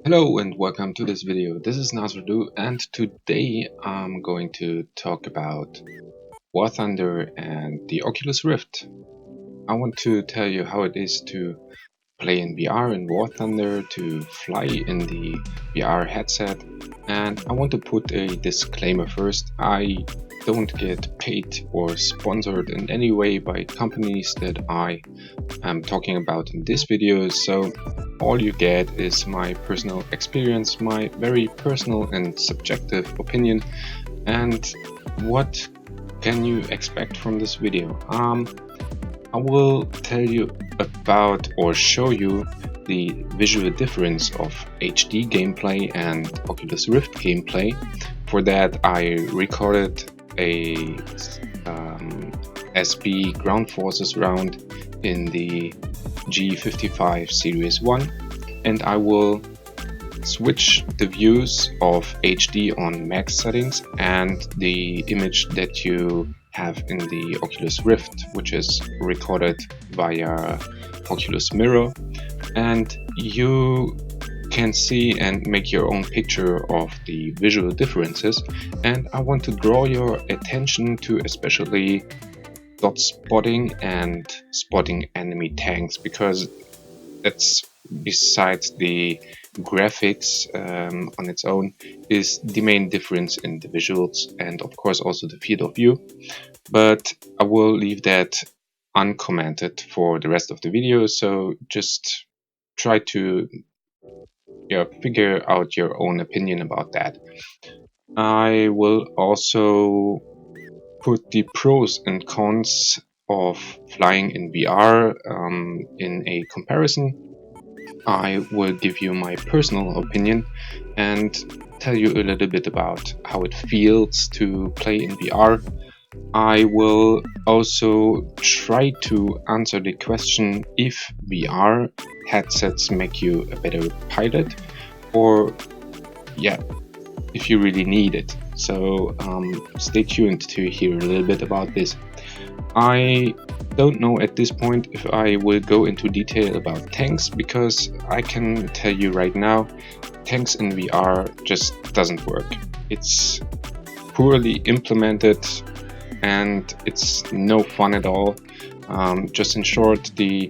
Hello and welcome to this video. This is Nasrudu and today I'm going to talk about War Thunder and the Oculus Rift. I want to tell you how it is to play in VR in War Thunder, to fly in the VR headset, and I want to put a disclaimer first. I don't get paid or sponsored in any way by companies that I am talking about in this video, so all you get is my personal experience, my very personal and subjective opinion, and what can you expect from this video? I will tell you about or show you the visual difference of HD gameplay and Oculus Rift gameplay. For that I recorded a SB ground forces round in the G55 Series 1, and I will switch the views of HD on max settings and the image that you have in the Oculus Rift, which is recorded via Oculus Mirror, and you can see and make your own picture of the visual differences. And I want to draw your attention to especially dot spotting and spotting enemy tanks, because that's, besides the graphics on its own, is the main difference in the visuals and of course also the field of view. But I will leave that uncommented for the rest of the video, so just try to figure out your own opinion about that. I will also put the pros and cons of flying in VR in a comparison. I will give you my personal opinion and tell you a little bit about how it feels to play in VR. I will also try to answer the question if VR headsets make you a better pilot, or if you really need it. So stay tuned to hear a little bit about this. I don't know at this point if I will go into detail about tanks, because I can tell you right now, tanks in VR just doesn't work. It's poorly implemented and it's no fun at all. Just in short, the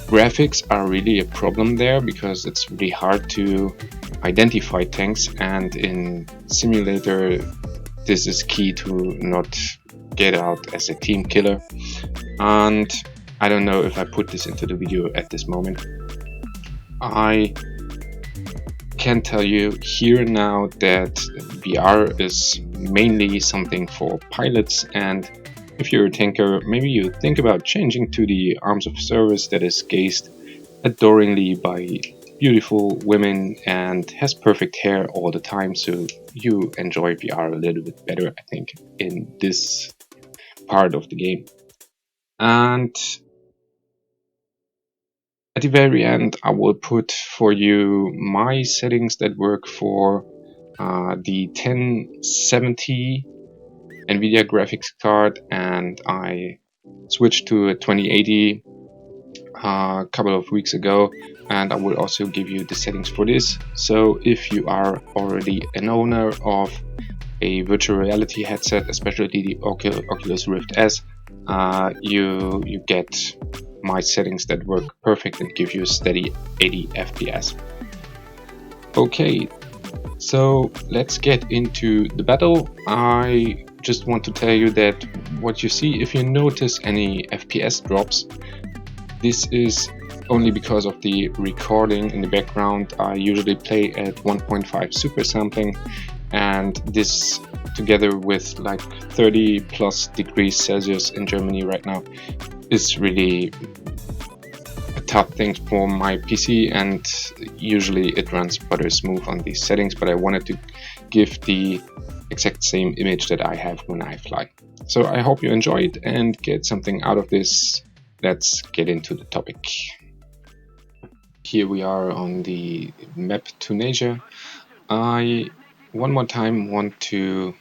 graphics are really a problem there, because it's really hard to identify tanks, and in simulator this is key to not get out as a team killer. And I don't know if I put this into the video at this moment. I can tell you here now that VR is mainly something for pilots, and if you're a tanker, maybe you think about changing to the arms of service that is gazed adoringly by beautiful women and has perfect hair all the time, so you enjoy VR a little bit better, I think, in this part of the game. And at the very end, I will put for you my settings that work for the 1070 NVIDIA graphics card, and I switched to a 2080 a couple of weeks ago, and I will also give you the settings for this. So if you are already an owner of a virtual reality headset, especially the Oculus Rift S, you get my settings that work perfect and give you a steady 80 FPS. Okay, so let's get into the battle. I just want to tell you that what you see, if you notice any FPS drops, this is only because of the recording in the background. I usually play at 1.5 super sampling, and this, together with like 30 plus degrees Celsius in Germany right now, is really a tough thing for my PC, and usually it runs butter smooth on these settings, but I wanted to give the exact same image that I have when I fly. So I hope you enjoyed and get something out of this. Let's get into the topic. Here we are on the map Tunisia. I one more time want to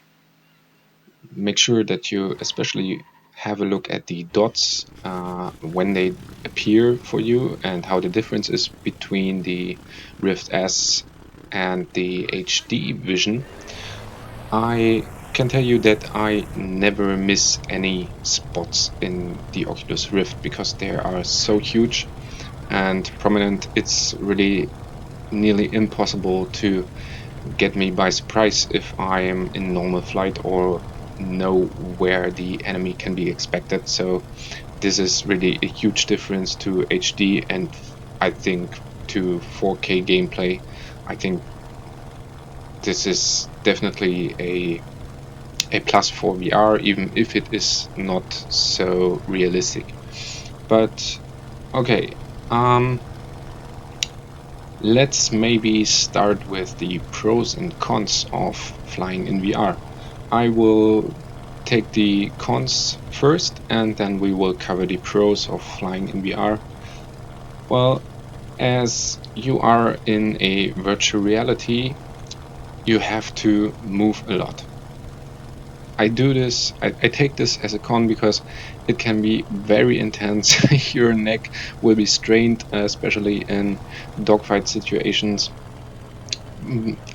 make sure that you especially have a look at the dots when they appear for you and how the difference is between the Rift S and the HD vision, I can tell you that I never miss any spots in the Oculus Rift because they are so huge and prominent. It's really nearly impossible to get me by surprise if I am in normal flight or know where the enemy can be expected. So this is really a huge difference to HD and I think to 4K gameplay. I think this is definitely a plus for VR, even if it is not so realistic. But okay, let's maybe start with the pros and cons of flying in VR. I will take the cons first and then we will cover the pros of flying in VR. Well, as you are in a virtual reality, you have to move a lot. I take this as a con because it can be very intense. Your neck will be strained, especially in dogfight situations.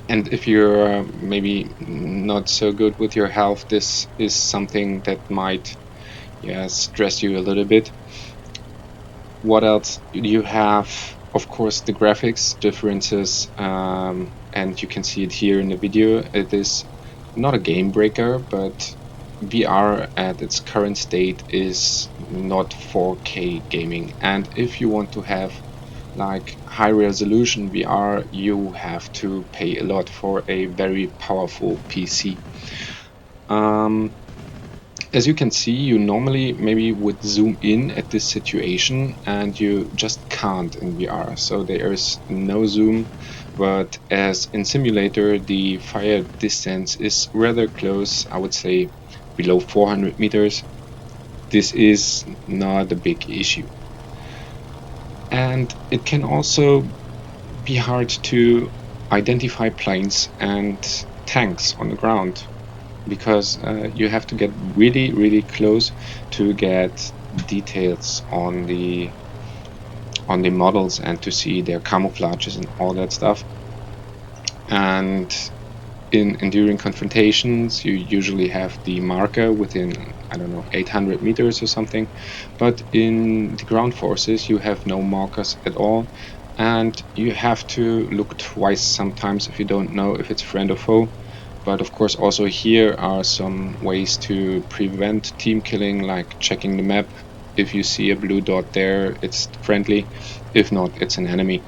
And if you're maybe not so good with your health, this is something that might, stress you a little bit. What else? You have, of course, the graphics differences, and you can see it here in the video. It is not a game breaker, but VR at its current state is not 4K gaming. And if you want to have like high resolution VR, you have to pay a lot for a very powerful PC. As you can see, you normally maybe would zoom in at this situation and you just can't in VR. So there is no zoom, but as in simulator, the fire distance is rather close, I would say below 400 meters. This is not a big issue. And it can also be hard to identify planes and tanks on the ground because you have to get really, really close to get details on the models and to see their camouflages and all that stuff. And in enduring confrontations, you usually have the marker within, I don't know, 800 meters or something. But in the ground forces, you have no markers at all. And you have to look twice sometimes if you don't know if it's friend or foe. But of course, also here are some ways to prevent team killing, like checking the map. If you see a blue dot there, it's friendly. If not, it's an enemy.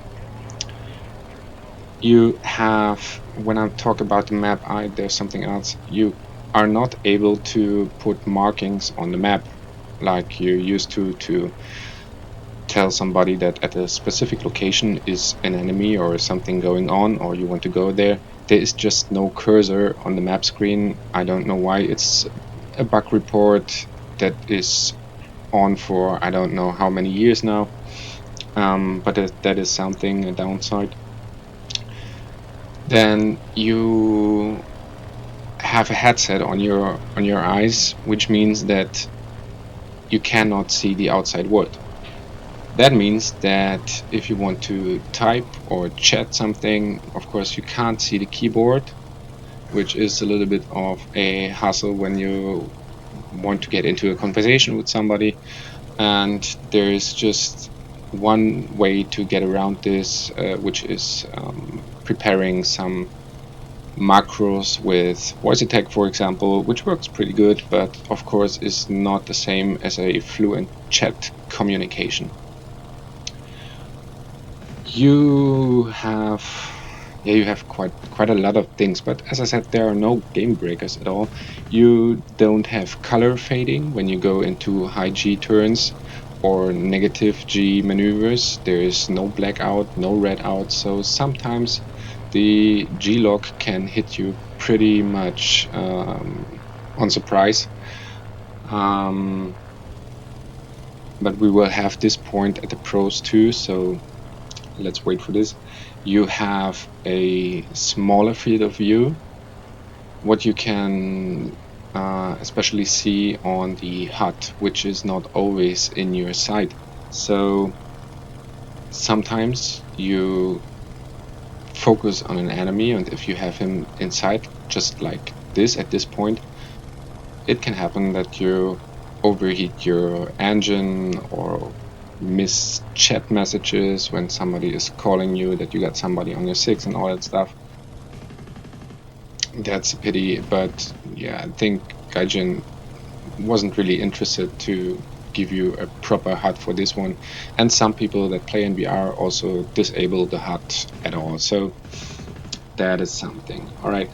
You have, when I talk about the map, there's something else. You are not able to put markings on the map like you used to tell somebody that at a specific location is an enemy or something going on or you want to go there. There is just no cursor on the map screen. I don't know why. It's a bug report that is on for I don't know how many years now, but that is something, a downside. Then you have a headset on your eyes, which means that you cannot see the outside world. That means that if you want to type or chat something, of course you can't see the keyboard, which is a little bit of a hassle when you want to get into a conversation with somebody. And there is just one way to get around this, which is preparing some macros with voice attack, for example, which works pretty good, but of course is not the same as a fluent chat communication. You have quite a lot of things, but as I said, there are no game breakers at all. You don't have color fading when you go into high G turns or negative G maneuvers. There is no blackout, no red out, so sometimes the G lock can hit you pretty much on surprise. But we will have this point at the pros too, so let's wait for this. You have a smaller field of view. What you can especially see on the HUD, which is not always in your sight. So sometimes you focus on an enemy, and if you have him in sight, just like this at this point, it can happen that you overheat your engine or miss chat messages when somebody is calling you that you got somebody on your 6 and all that stuff. That's a pity, but yeah, I think Gaijin wasn't really interested to give you a proper HUD for this one, and some people that play in VR also disable the HUD at all, so that is something. All right.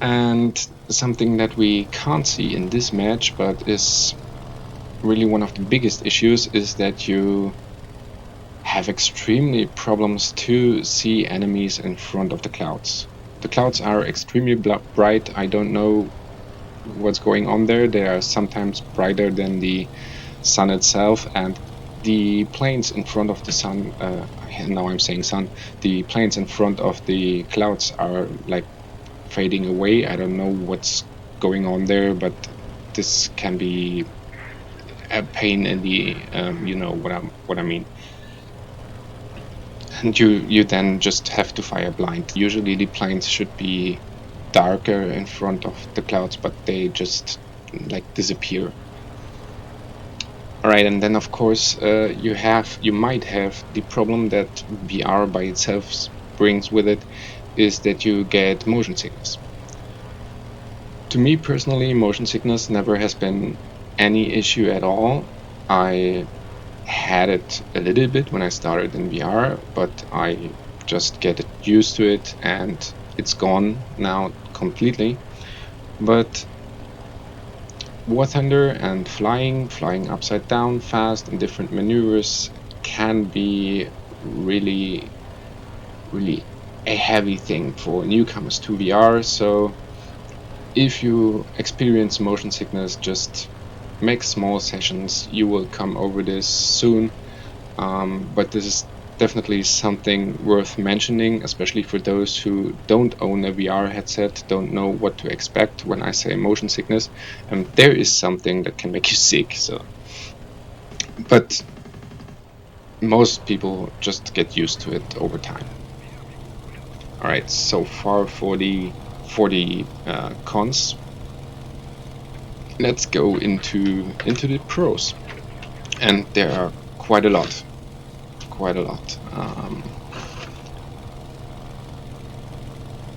And something that we can't see in this match, but is really one of the biggest issues, is that you have extremely problems to see enemies in front of the clouds. The clouds are extremely bright. I don't know what's going on there. They are sometimes brighter than the sun itself, and the planes in front of the sun, now I'm saying sun, the planes in front of the clouds are like fading away. I don't know what's going on there, but this can be a pain in the, you know what I mean. And you then just have to fire blind. Usually the planes should be darker in front of the clouds, but they just like disappear. All right, and then of course you might have the problem that VR by itself brings with it, is that you get motion sickness. To me personally, motion sickness never has been any issue at all. I had it a little bit when I started in VR, but I just get used to it and it's gone now completely. But War Thunder and flying upside down fast in different maneuvers can be really, really a heavy thing for newcomers to VR. So if you experience motion sickness, just make small sessions. You will come over this soon. But this is definitely something worth mentioning, especially for those who don't own a VR headset, don't know what to expect when I say motion sickness. And there is something that can make you sick. So, but most people just get used to it over time. All right, so far for the cons. Let's go into the pros, and there are quite a lot.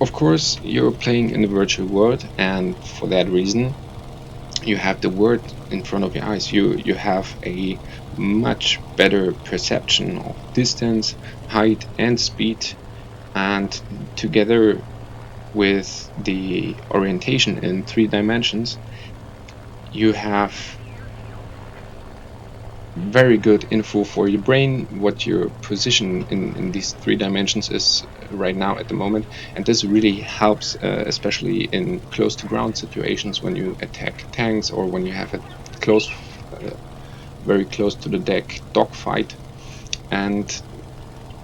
Of course, you're playing in a virtual world, and for that reason, you have the world in front of your eyes. You have a much better perception of distance, height, and speed, and together with the orientation in 3 dimensions, you have very good info for your brain what your position in these 3 dimensions is right now at the moment, and this really helps, especially in close to ground situations when you attack tanks or when you have a close, very close to the deck dogfight, and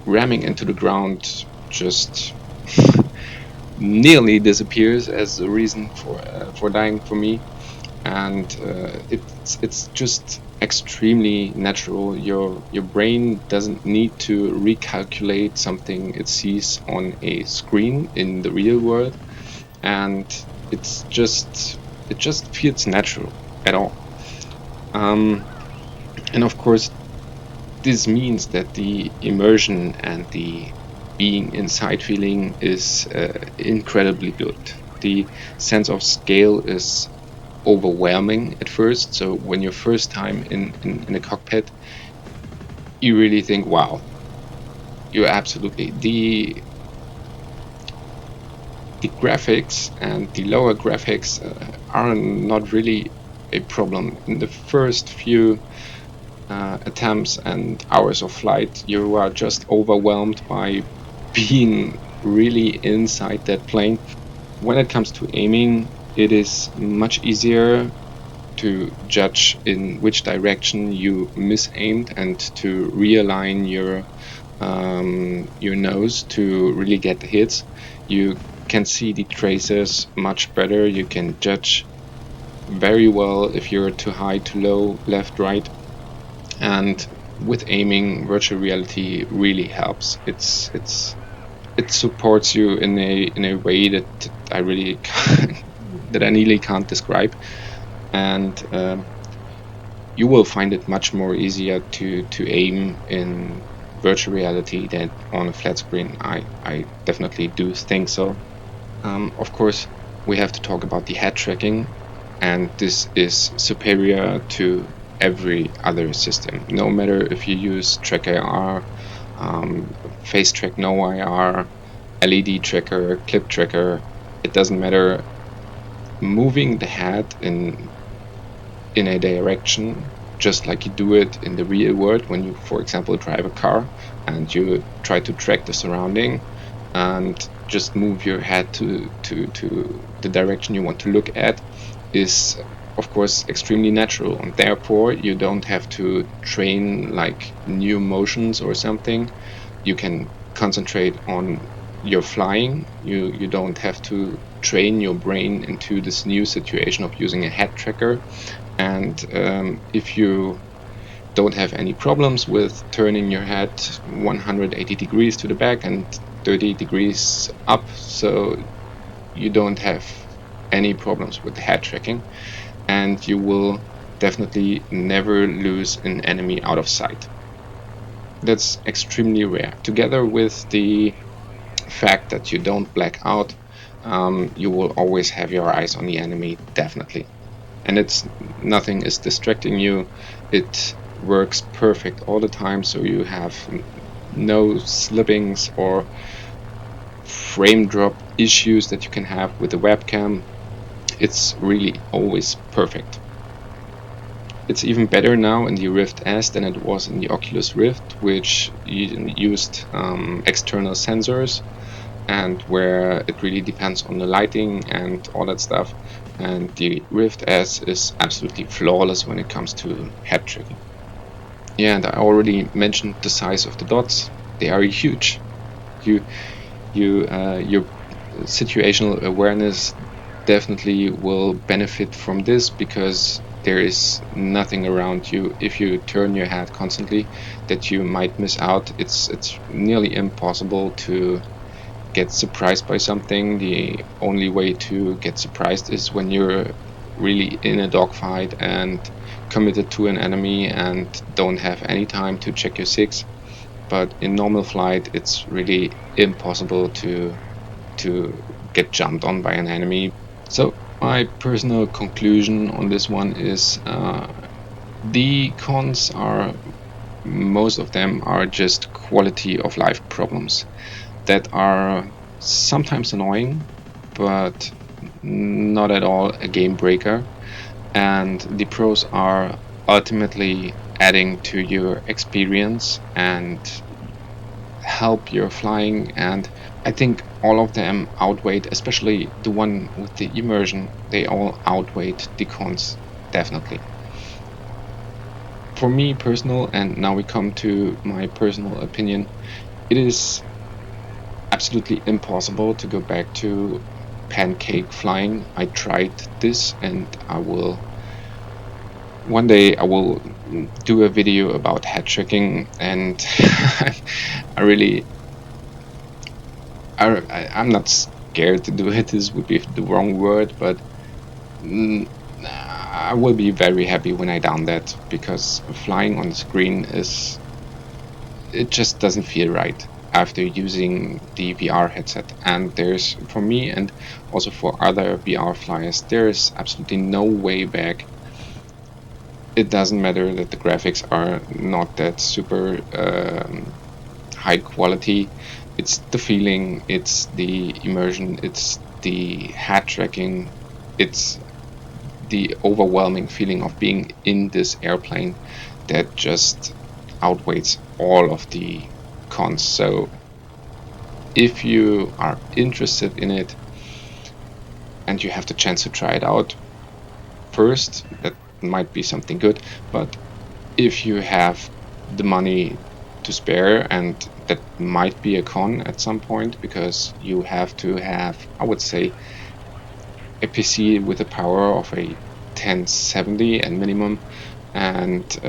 ramming into the ground just nearly disappears as a reason for dying for me. And it's just extremely natural. Your brain doesn't need to recalculate something it sees on a screen in the real world, and it just feels natural at all. And of course, this means that the immersion and the being inside feeling is incredibly good. The sense of scale is overwhelming at first. So when you're first time in a cockpit, you really think, wow, you're absolutely the graphics and the lower graphics are not really a problem. In the first few attempts and hours of flight, you are just overwhelmed by being really inside that plane. When it comes to aiming, it is much easier to judge in which direction you misaimed and to realign your nose to really get the hits. You can see the traces much better. You can judge very well if you're too high, too low, left, right. And with aiming, virtual reality really helps. It supports you in a way that I really that I nearly can't describe. And you will find it much more easier to aim in virtual reality than on a flat screen. I definitely do think so. Of course, we have to talk about the head tracking, and this is superior to every other system. No matter if you use Track AR, Face Track No IR, LED tracker, clip tracker, it doesn't matter. Moving the head in a direction, just like you do it in the real world when you, for example, drive a car and you try to track the surrounding and just move your head to the direction you want to look at, is of course extremely natural, and therefore you don't have to train like new motions or something. You can concentrate on your flying. You don't have to train your brain into this new situation of using a head tracker. And if you don't have any problems with turning your head 180 degrees to the back and 30 degrees up, so you don't have any problems with the head tracking, and you will definitely never lose an enemy out of sight. That's extremely rare. Together with the fact that you don't black out, you will always have your eyes on the enemy, definitely. And it's nothing is distracting you. It works perfect all the time, so you have no slippings or frame drop issues that you can have with the webcam. It's really always perfect. It's even better now in the Rift S than it was in the Oculus Rift, which used external sensors, and where it really depends on the lighting and all that stuff. And the Rift S is absolutely flawless when it comes to head tracking. Yeah, and I already mentioned the size of the dots. They are huge. Your situational awareness definitely will benefit from this, because there is nothing around you if you turn your head constantly that you might miss out. It's nearly impossible to get surprised by something. The only way to get surprised is when you're really in a dogfight and committed to an enemy and don't have any time to check your SIGs. But in normal flight, it's really impossible to get jumped on by an enemy. So my personal conclusion on this one is the cons are, most of them are just quality of life problems that are sometimes annoying, but not at all a game breaker. And the pros are ultimately adding to your experience and help your flying. And I think all of them outweighed, especially the one with the immersion, they all outweighed the cons, definitely. For me personal, and now we come to my personal opinion, it is absolutely impossible to go back to pancake flying. I tried this, and one day I will do a video about head tracking, and I'm not scared to do it. This would be the wrong word, but I will be very happy when I down that, because flying on the screen it just doesn't feel right after using the VR headset. And there's, for me and also for other VR flyers, there's absolutely no way back. It doesn't matter that the graphics are not that super high quality. It's the feeling, it's the immersion, it's the head tracking, it's the overwhelming feeling of being in this airplane that just outweighs all of the cons. So if you are interested in it and you have the chance to try it out first, that might be something good. But if you have the money to spare, and that might be a con at some point, because you have to have, I would say, a PC with the power of a 1070 at minimum, and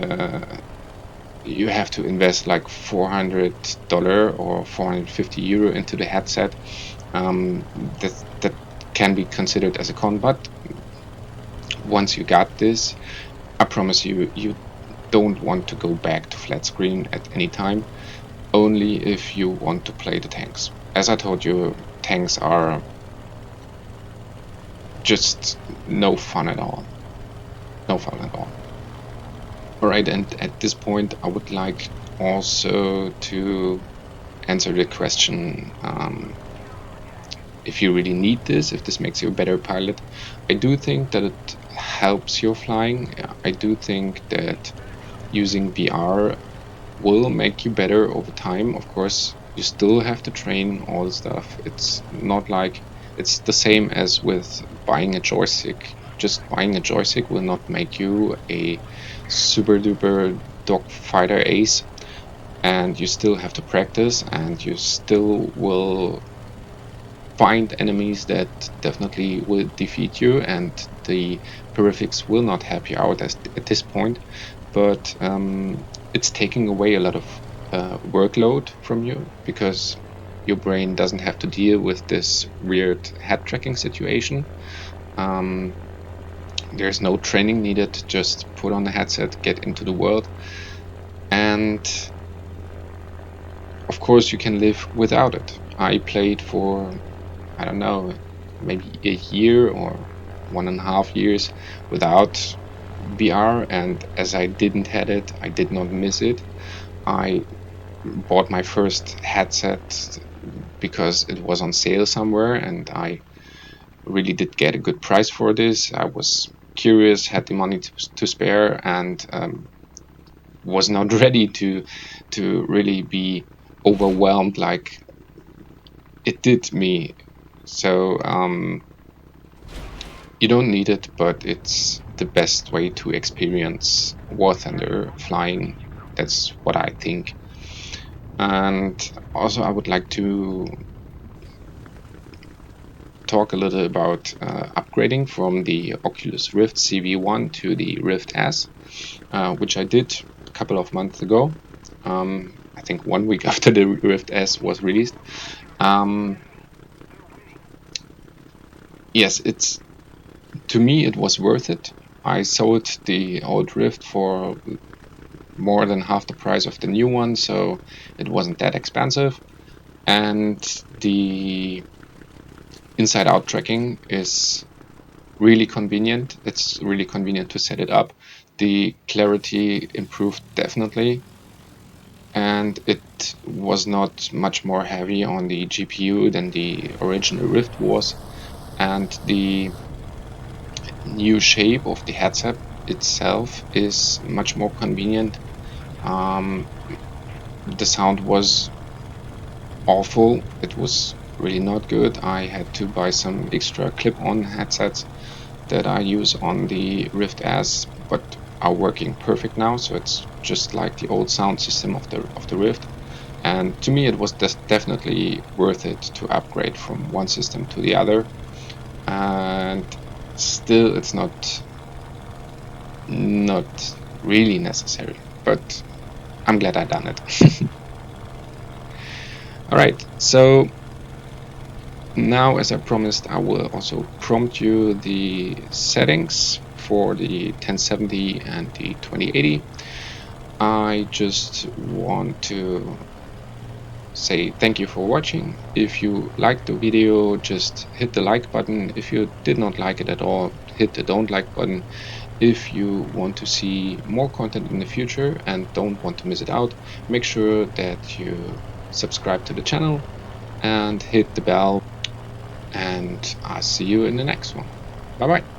you have to invest like $400 or €450 into the headset. That can be considered as a con, but once you got this, I promise you, you don't want to go back to flat screen at any time, only if you want to play the tanks. As I told you, tanks are just no fun at all. No fun at all. Alright, and at this point I would like also to answer the question, if you really need this, if this makes you a better pilot. I do think that it helps your flying. I do think that using VR will make you better over time. Of course, you still have to train all the stuff. It's not like it's the same as with buying a joystick. Just buying a joystick will not make you a super duper dogfighter ace, and you still have to practice, and you still will find enemies that definitely will defeat you, and the peripheries will not help you out at this point. But it's taking away a lot of workload from you, because your brain doesn't have to deal with this weird head tracking situation. There's no training needed. Just put on the headset, get into the world, and of course you can live without it. I played for, I don't know, maybe a year or 1.5 years without VR, and as I didn't had it, I did not miss it. I bought my first headset because it was on sale somewhere, and I really did get a good price for this. I was curious, had the money to spare, and was not ready to really be overwhelmed like it did me. So you don't need it, but it's the best way to experience War Thunder flying. That's what I think. And also I would like to talk a little about upgrading from the Oculus Rift CV1 to the Rift S, which I did a couple of months ago. I think 1 week after the Rift S was released. Yes, to me it was worth it. I sold the old Rift for more than half the price of the new one, so it wasn't that expensive. And the inside-out tracking is really convenient. It's really convenient to set it up. The clarity improved definitely, and it was not much more heavy on the GPU than the original Rift was. And the new shape of the headset itself is much more convenient. The sound was awful. It was really not good. I had to buy some extra clip-on headsets that I use on the Rift S, but are working perfect now. So it's just like the old sound system of the Rift. And to me, it was definitely worth it to upgrade from one system to the other. And still, it's not really necessary, but I'm glad I done it. Alright, so now, as I promised, I will also prompt you the settings for the 1070 and the 2080. I just want to say thank you for watching. If you liked the video, just hit the like button. If you did not like it at all, hit the don't like button. If you want to see more content in the future and don't want to miss it out, make sure that you subscribe to the channel and hit the bell, and I'll see you in the next one. Bye bye.